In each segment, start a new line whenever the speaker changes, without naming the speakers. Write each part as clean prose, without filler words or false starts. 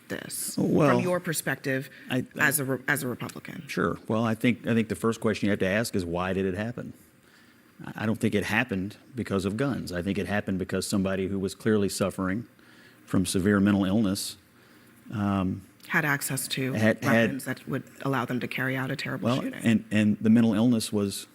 this
Well,
from your perspective as a Republican?
Sure. Well, I think the first question you have to ask is, why did it happen? I don't think it happened because of guns. I think it happened because somebody who was clearly suffering from severe mental illness
had access to weapons that would allow them to carry out a terrible shooting.
And the mental illness was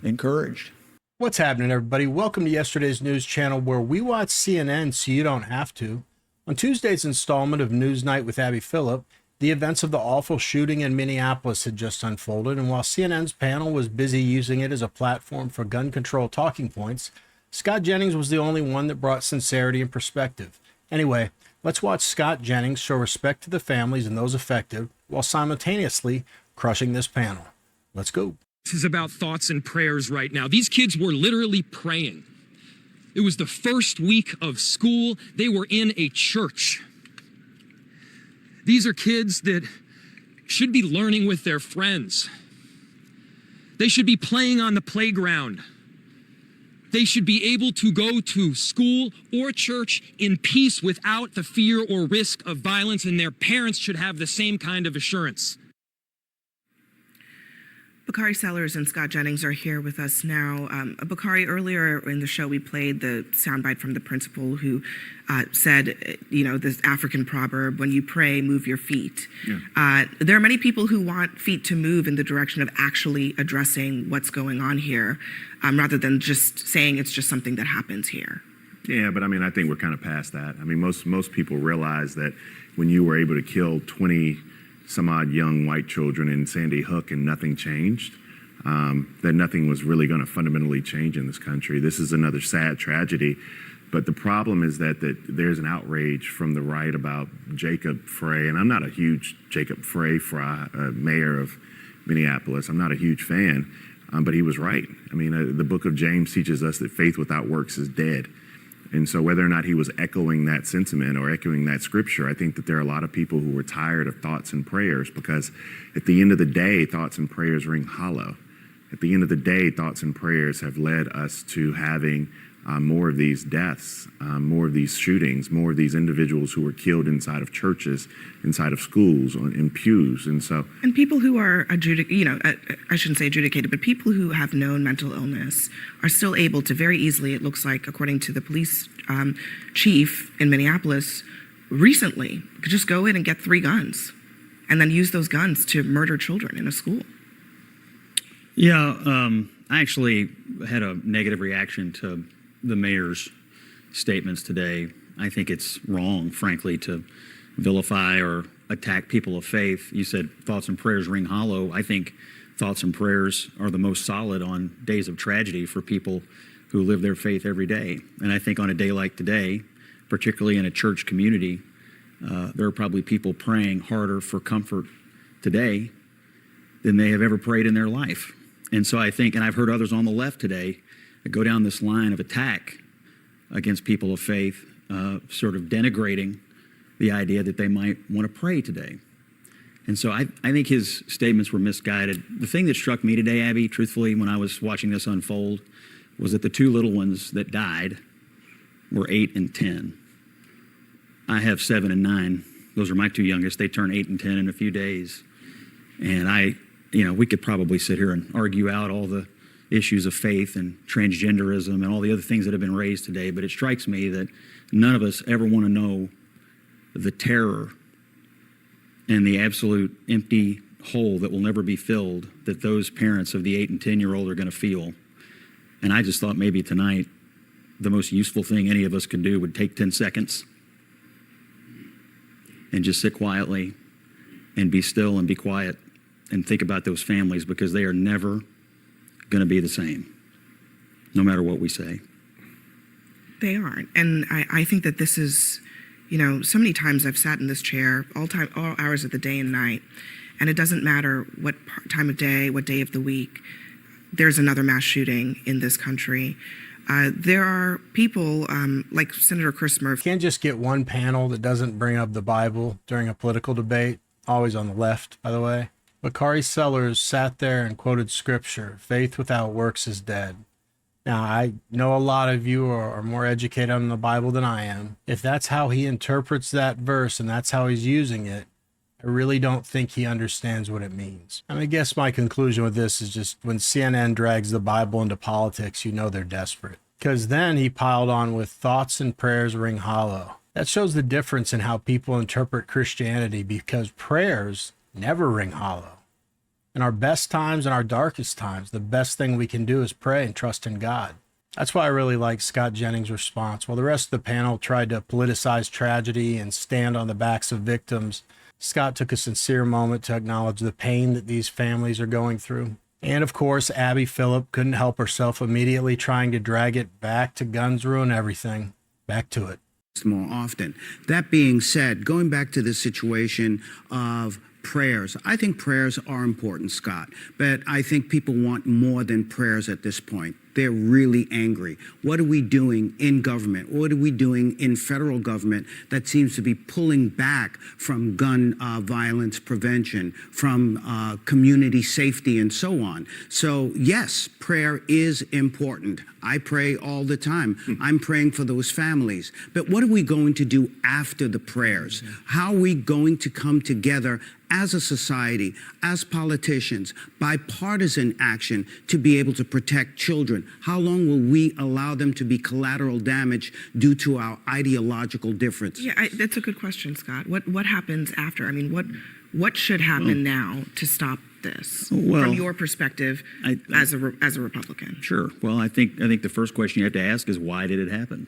encouraged.
What's happening, everybody? Welcome to yesterday's news channel, where we watch CNN so you don't have to. On Tuesday's installment of NewsNight with Abby Phillip, the events of the awful shooting in Minneapolis had just unfolded, and while CNN's panel was busy using it as a platform for gun control talking points, Scott Jennings was the only one that brought sincerity and perspective. Anyway, let's watch Scott Jennings show respect to the families and those affected while simultaneously crushing this panel. Let's go.
This is about thoughts and prayers right now. These kids were literally praying. It was the first week of school. They were in a church. These are kids that should be learning with their friends. They should be playing on the playground. They should be able to go to school or church in peace without the fear or risk of violence, and their parents should have the same kind of assurance.
Bakari Sellers and Scott Jennings are here with us now. Bakari, earlier in the show, we played the soundbite from the principal who said, this African proverb, when you pray, move your feet. Yeah. There are many people who want feet to move in the direction of actually addressing what's going on here, rather than just saying it's just something that happens here.
Yeah, but I think we're kind of past that. Most people realize that when you were able to kill 20 some odd young white children in Sandy Hook and nothing changed, that nothing was really going to fundamentally change in this country. This is another sad tragedy. But the problem is that there's an outrage from the right about Jacob Frey, and I'm not a huge Jacob Frey, mayor of Minneapolis. I'm not a huge fan, but he was right. The book of James teaches us that faith without works is dead. And so whether or not he was echoing that sentiment or echoing that scripture, I think that there are a lot of people who were tired of thoughts and prayers, because at the end of the day, thoughts and prayers ring hollow. At the end of the day, thoughts and prayers have led us to having more of these deaths, more of these shootings, more of these individuals who were killed inside of churches, inside of schools, in pews.
And people who are I shouldn't say adjudicated, but people who have known mental illness are still able to very easily, it looks like, according to the police chief in Minneapolis recently, could just go in and get 3 guns and then use those guns to murder children in a school.
Yeah, I actually had a negative reaction to the mayor's statements today. I think it's wrong, frankly, to vilify or attack people of faith. You said thoughts and prayers ring hollow. I think thoughts and prayers are the most solid on days of tragedy for people who live their faith every day. And I think on a day like today, particularly in a church community, there are probably people praying harder for comfort today than they have ever prayed in their life. And so I think, and I've heard others on the left today go down this line of attack against people of faith, sort of denigrating the idea that they might want to pray today. And so I think his statements were misguided. The thing that struck me today, Abby, truthfully, when I was watching this unfold, was that the 2 little ones that died were 8 and 10. I have 7 and 9. Those are my 2 youngest. They turn 8 and 10 in a few days. And we could probably sit here and argue out all the issues of faith and transgenderism and all the other things that have been raised today, but it strikes me that none of us ever want to know the terror and the absolute empty hole that will never be filled that those parents of the 8 and 10-year-old are going to feel. And I just thought maybe tonight the most useful thing any of us could do would take 10 seconds and just sit quietly and be still and be quiet and think about those families, because they are never going to be the same, no matter what we say.
They aren't. And I think that this is, so many times I've sat in this chair all hours of the day and night, and it doesn't matter what time of day, what day of the week, there's another mass shooting in this country. There are people like Senator Chris Murphy.
Can't just get one panel that doesn't bring up the Bible during a political debate, always on the left, by the way. Bakari Sellers sat there and quoted scripture, faith without works is dead. Now, I know a lot of you are more educated on the Bible than I am. If that's how he interprets that verse and that's how he's using it, I really don't think he understands what it means. And I guess my conclusion with this is just when CNN drags the Bible into politics, you know they're desperate. Because then he piled on with thoughts and prayers ring hollow. That shows the difference in how people interpret Christianity, because prayers never ring hollow. In our best times and our darkest times, the best thing we can do is pray and trust in God. That's why I really like Scott Jennings' response. While the rest of the panel tried to politicize tragedy and stand on the backs of victims, Scott took a sincere moment to acknowledge the pain that these families are going through. And of course, Abby Phillip couldn't help herself, immediately trying to drag it back to guns ruin everything. Back to it.
More often. That being said, going back to the situation of prayers, I think prayers are important, Scott, but I think people want more than prayers at this point. They're really angry. What are we doing in government? What are we doing in federal government that seems to be pulling back from gun violence prevention, from community safety, and so on? So yes, prayer is important. I pray all the time. I'm praying for those families. But what are we going to do after the prayers? How are we going to come together as a society, as politicians, bipartisan action to be able to protect children? How long will we allow them to be collateral damage due to our ideological difference?
Yeah, that's a good question, Scott. What happens after? I mean, what should happen now to stop this from your perspective as a Republican?
Sure. Well, I think the first question you have to ask is, why did it happen?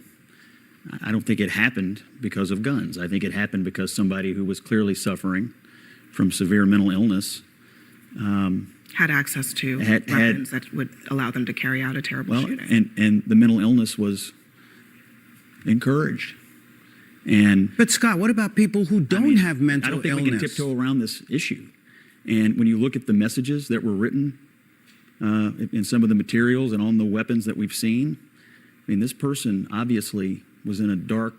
I don't think it happened because of guns. I think it happened because somebody who was clearly suffering from severe mental illness
had access to weapons that would allow them to carry out a terrible shooting.
And the mental illness was encouraged.
But Scott, what about people who don't have mental illness?
I don't think we can tiptoe around this issue. And when you look at the messages that were written in some of the materials and on the weapons that we've seen, I mean, this person obviously was in a dark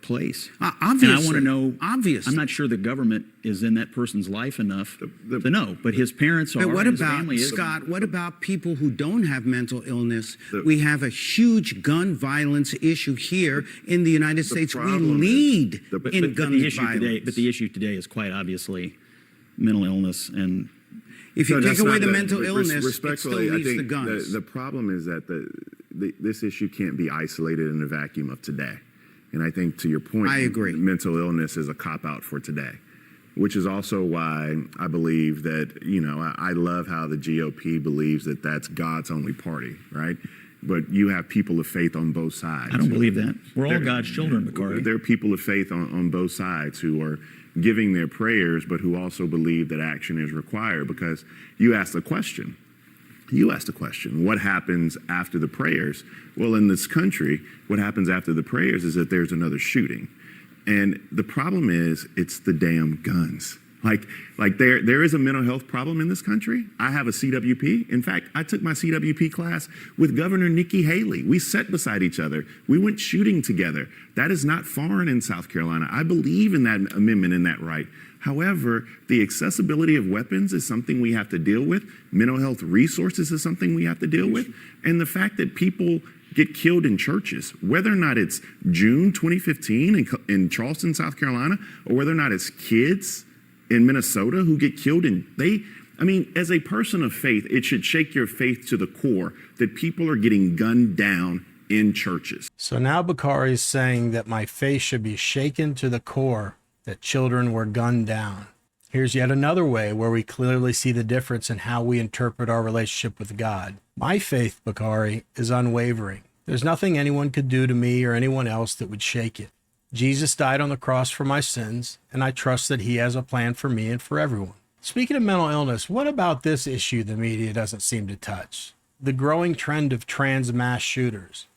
place.
Obviously.
And I want to know,
obviously.
I'm not sure the government is in that person's life enough to know, but his parents are.
But what
his
about,
family is.
Scott, what about people who don't have mental illness? We have a huge gun violence issue here in the United States. We lead in gun violence.
But the issue today is quite obviously mental illness. And
if you take away the mental illness, it still
respectfully,
leaves
I
the
think
guns.
the problem is that this issue can't be isolated in a vacuum of today. And I think, to your point,
I agree.
Mental illness is a cop-out for today, which is also why I believe that, I love how the GOP believes that that's God's only party, right? But you have people of faith on both sides.
I don't believe that. We're all God's children, Bakari.
There are people of faith on both sides who are giving their prayers, but who also believe that action is required. Because you asked the question, what happens after the prayers? Well, in this country, what happens after the prayers is that there's another shooting. And the problem is, it's the damn guns. Like there is a mental health problem in this country. I have a CWP. In fact, I took my CWP class with Governor Nikki Haley. We sat beside each other. We went shooting together. That is not foreign in South Carolina. I believe in that amendment and that right. However, the accessibility of weapons is something we have to deal with. Mental health resources is something we have to deal with. And the fact that people get killed in churches, whether or not it's June 2015 in Charleston, South Carolina, or whether or not it's kids in Minnesota who get killed as a person of faith, it should shake your faith to the core that people are getting gunned down in churches.
So now Bakari is saying that my faith should be shaken to the core that children were gunned down. Here's yet another way where we clearly see the difference in how we interpret our relationship with God. My faith, Bakari, is unwavering. There's nothing anyone could do to me or anyone else that would shake it. Jesus died on the cross for my sins, and I trust that he has a plan for me and for everyone. Speaking of mental illness, what about this issue the media doesn't seem to touch? The growing trend of trans mass shooters.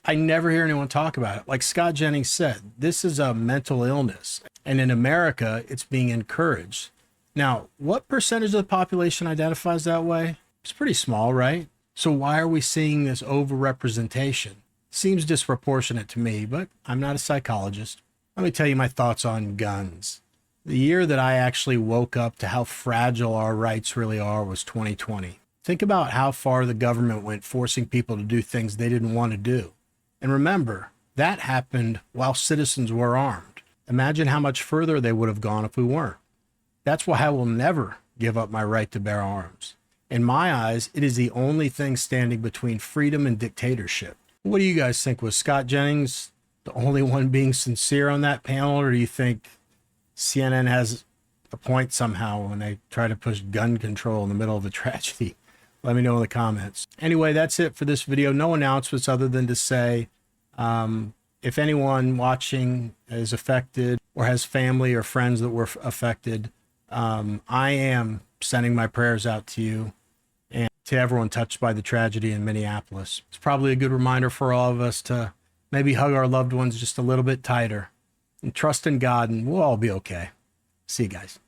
I never hear anyone talk about it. Like Scott Jennings said, this is a mental illness, and in America, it's being encouraged. Now, what percentage of the population identifies that way? It's pretty small, right? So why are we seeing this overrepresentation? Seems disproportionate to me, but I'm not a psychologist. Let me tell you my thoughts on guns. The year that I actually woke up to how fragile our rights really are was 2020. Think about how far the government went forcing people to do things they didn't want to do. And remember, that happened while citizens were armed. Imagine how much further they would have gone if we weren't. That's why I will never give up my right to bear arms. In my eyes, it is the only thing standing between freedom and dictatorship. What do you guys think? Was Scott Jennings the only one being sincere on that panel, or do you think CNN has a point somehow when they try to push gun control in the middle of a tragedy? Let me know in the comments. Anyway, that's it for this video. No announcements other than to say, if anyone watching is affected or has family or friends that were affected, I am sending my prayers out to you and to everyone touched by the tragedy in Minneapolis. It's probably a good reminder for all of us to maybe hug our loved ones just a little bit tighter and trust in God, and we'll all be okay. See you guys.